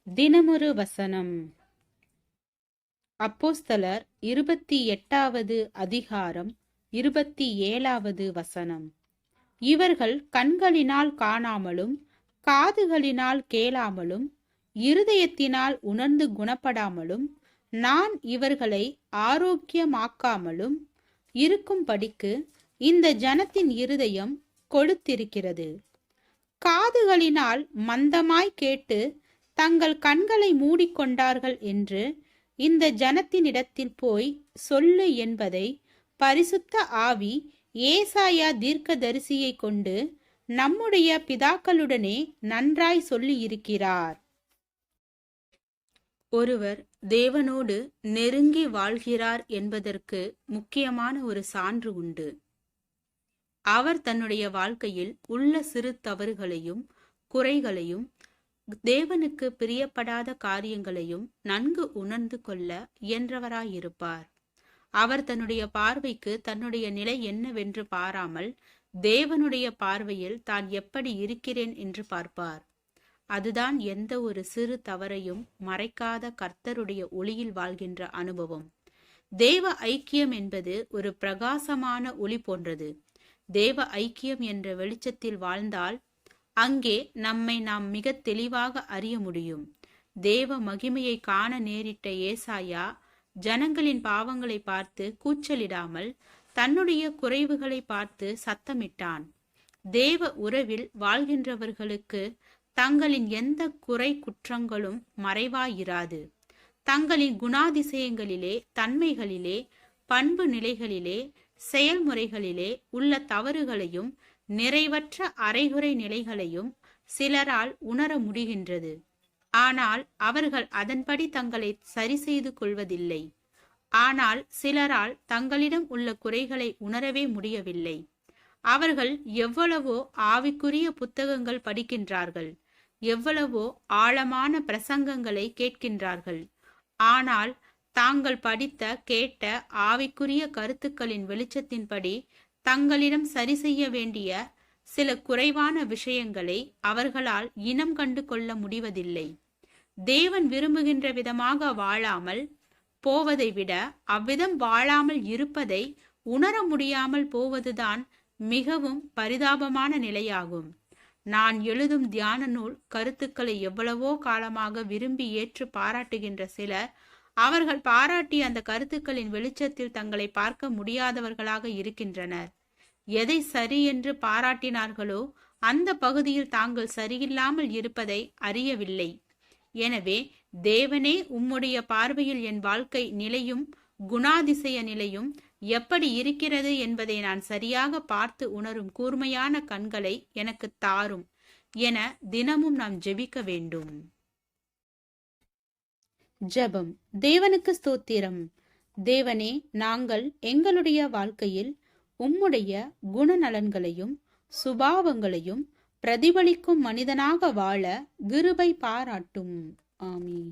தினமொரு வசனம். அப்போஸ்தலர் 28வது அதிகாரம் 27வது வசனம். இவர்கள் கண்களினால் காணாமலும் காதுகளினால் கேளாமலும் இருதயத்தினால் உணர்ந்து குணப்படாமலும் நான் இவர்களை ஆரோக்கியமாக்காமலும் இருக்கும்படிக்கு இந்த ஜனத்தின் இருதயம் கொழுத்திருக்கிறது. காதுகளினால் மந்தமாய் கேட்டு தங்கள் கண்களை மூடிக்கொண்டார்கள் என்று இந்த ஜனத்தினிடத்தில் போய் சொல்லு என்பதை பரிசுத்த ஆவி ஏசாயா தீர்க்கதரிசியை கொண்டு நம்முடைய பிதாக்களுடனே நன்றாய் சொல்லி இருக்கிறார். ஒருவர் தேவனோடு நெருங்கி வாழ்கிறார் என்பதற்கு முக்கியமான ஒரு சான்று உண்டு. அவர் தன்னுடைய வாழ்க்கையில் உள்ள சிறு தவறுகளையும் குறைகளையும் தேவனுக்கு பிரியப்படாத காரியங்களையும் நன்கு உணர்ந்து கொள்ள இயன்றவராயிருப்பார். அவர் தன்னுடைய பார்வைக்கு தன்னுடைய நிலை என்னவென்று பாராமல் தேவனுடைய பார்வையில் தான் எப்படி இருக்கிறேன் என்று பார்ப்பார். அதுதான் எந்த ஒரு சிறு தவறையும் மறைக்காத கர்த்தருடைய ஒளியில் வாழ்கின்ற அனுபவம். தேவ ஐக்கியம் என்பது ஒரு பிரகாசமான ஒளி போன்றது. தேவ ஐக்கியம் என்ற வெளிச்சத்தில் வாழ்ந்தால் அங்கே நம்மை நாம் மிக தெளிவாக அறிய முடியும். தேவ மகிமையை காண நேரிட்ட ஏசாயா ஜனங்களின் பாவங்களை பார்த்து கூச்சலிடாமல் தன்னுடைய குறைவுகளை பார்த்து சத்தமிட்டான். தேவ உறவில் வாழ்கின்றவர்களுக்கு தங்களின் எந்த குறை குற்றங்களும் மறைவாயிராது. தங்களின் குணாதிசயங்களிலே, தன்மைகளிலே, பண்பு நிலைகளிலே, செயல்முறைகளிலே உள்ள தவறுகளையும் நிறைவற்ற அரைகுறை நிலைகளையும் சிலரால் உணர முடிகின்றது. ஆனால் அவர்கள் அதன்படி தங்களை சரி செய்து கொள்வதில்லை. ஆனால் சிலரால் தங்களிடம் உள்ள குறைகளை உணரவே முடியவில்லை. அவர்கள் எவ்வளவோ ஆவிக்குரிய புத்தகங்கள் படிக்கின்றார்கள், எவ்வளவோ ஆழமான பிரசங்கங்களை கேட்கின்றார்கள். ஆனால் தாங்கள் படித்த கேட்ட ஆவிக்குரிய கருத்துக்களின் வெளிச்சத்தின்படி தங்களிடம் சரி செய்ய வேண்டிய சில குறைவான விஷயங்களை அவர்களால் இனம் கண்டு கொள்ள முடிவதில்லை. தேவன் விரும்புகின்ற விதமாக வாழாமல் போவதை விட அவ்விதம் வாழாமல் இருப்பதை உணர முடியாமல் போவதுதான் மிகவும் பரிதாபமான நிலையாகும். நான் எழுதும் தியான நூல் கருத்துக்களை எவ்வளவோ காலமாக விரும்பி ஏற்று பாராட்டுகின்ற சிலர் அவர்கள் பாராட்டி அந்த கருத்துக்களின் வெளிச்சத்தில் தங்களை பார்க்க முடியாதவர்களாக இருக்கின்றனர். எதை சரி என்று பாராட்டினார்களோ அந்த பகுதியில் தாங்கள் சரியில்லாமல் இருப்பதை அறியவில்லை. எனவே தேவனே உம்முடைய பார்வையில் என் வாழ்க்கை நிலையும் குணாதிசய நிலையும் எப்படி இருக்கிறது என்பதை நான் சரியாக பார்த்து உணரும் கூர்மையான கண்களை எனக்கு தாரும் என தினமும் நாம் ஜெபிக்க வேண்டும். ஜெபம். தேவனுக்கு ஸ்தோத்திரம். தேவனே, நாங்கள் எங்களுடைய வாழ்க்கையில் உம்முடைய குணநலன்களையும் சுபாவங்களையும் பிரதிபலிக்கும் மனிதனாக வாழ கிருபை பாராட்டும். ஆமீன்.